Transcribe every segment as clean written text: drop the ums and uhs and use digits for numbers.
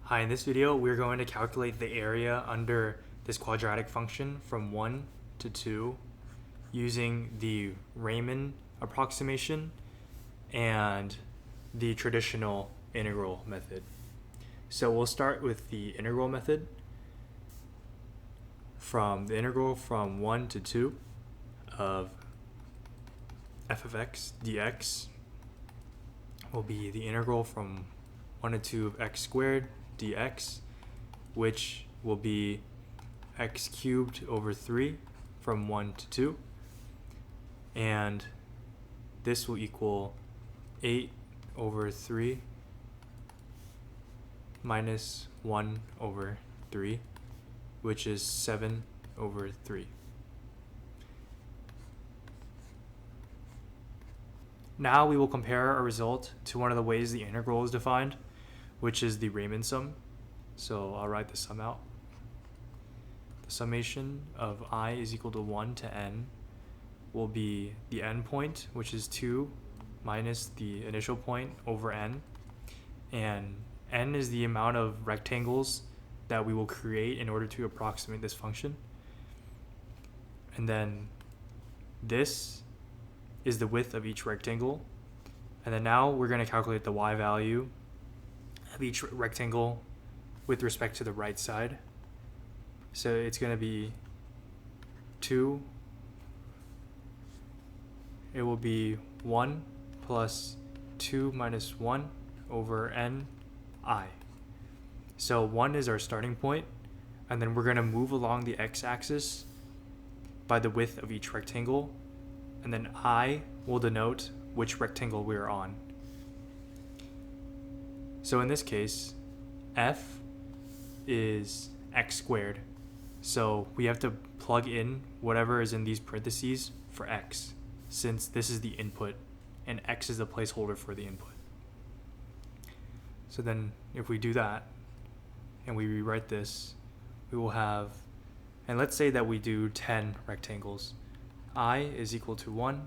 Hi, in this video, we're going to calculate the area under this quadratic function from 1 to 2 using the Riemann approximation and the traditional integral method. So we'll start with the integral method. From the integral from 1 to 2 of f of x dx will be the integral from 1 to 2 of x squared dx, which will be x cubed over 3 from 1 to 2, and this will equal 8 over 3 minus 1 over 3, which is 7 over 3. Now we will compare our result to one of the ways the integral is defined, which is the Riemann sum. So I'll write the sum out. The summation of I is equal to 1 to n will be the n point, which is 2 minus the initial point over n. And n is the amount of rectangles that we will create in order to approximate this function. And then this is the width of each rectangle. And then now we're going to calculate the y value of each rectangle with respect to the right side. So it's going to be 2. It will be 1 plus 2 minus 1 over n I. So 1 is our starting point, and then we're going to move along the x-axis by the width of each rectangle, and then I will denote which rectangle we are on. So in this case, f is x squared. So we have to plug in whatever is in these parentheses for x, since this is the input and x is the placeholder for the input. So then if we do that and we rewrite this, we will have, and let's say that we do 10 rectangles. I is equal to 1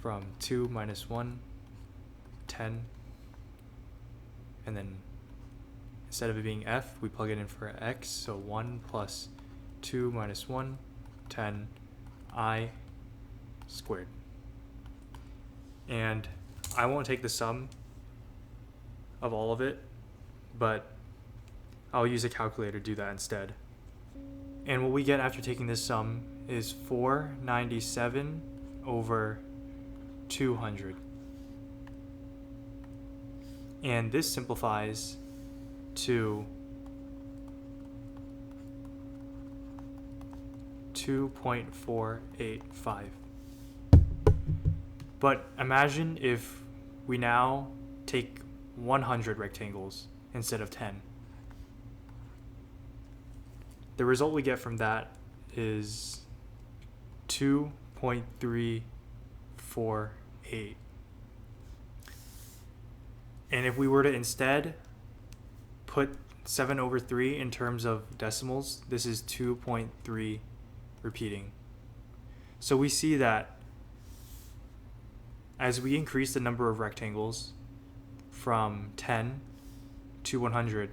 from 2 minus 1, 10. And then instead of it being f, we plug it in for x. So 1 plus 2 minus 1, 10, I squared. And I won't take the sum of all of it, but I'll use a calculator to do that instead. And what we get after taking this sum is 497 over 200. And this simplifies to 2.485. But imagine if we now take 100 rectangles instead of 10. The result we get from that is 2.348. And if we were to instead put 7 over 3 in terms of decimals, this is 2.3 repeating. So we see that as we increase the number of rectangles from 10 to 100,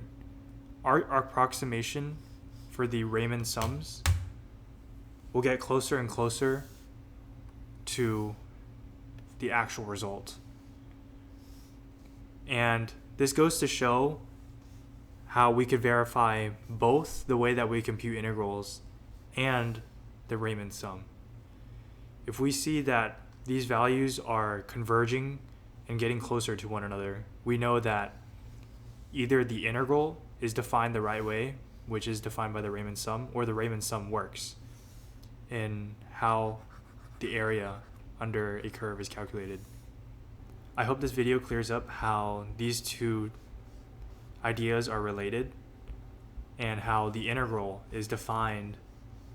our approximation for the Riemann sums will get closer and closer to the actual result. And this goes to show how we could verify both the way that we compute integrals and the Riemann sum. If we see that these values are converging and getting closer to one another, we know that either the integral is defined the right way, which is defined by the Riemann sum, or the Riemann sum works in how the area under a curve is calculated. I hope this video clears up how these two ideas are related and how the integral is defined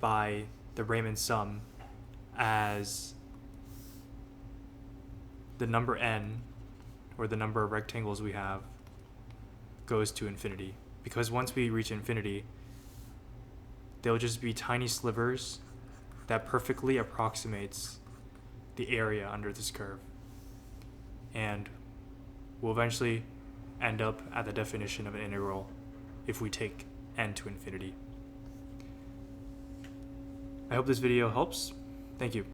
by the Riemann sum as the number n, or the number of rectangles we have, goes to infinity. Because once we reach infinity, they'll just be tiny slivers that perfectly approximates the area under this curve. And we'll eventually end up at the definition of an integral if we take n to infinity. I hope this video helps. Thank you.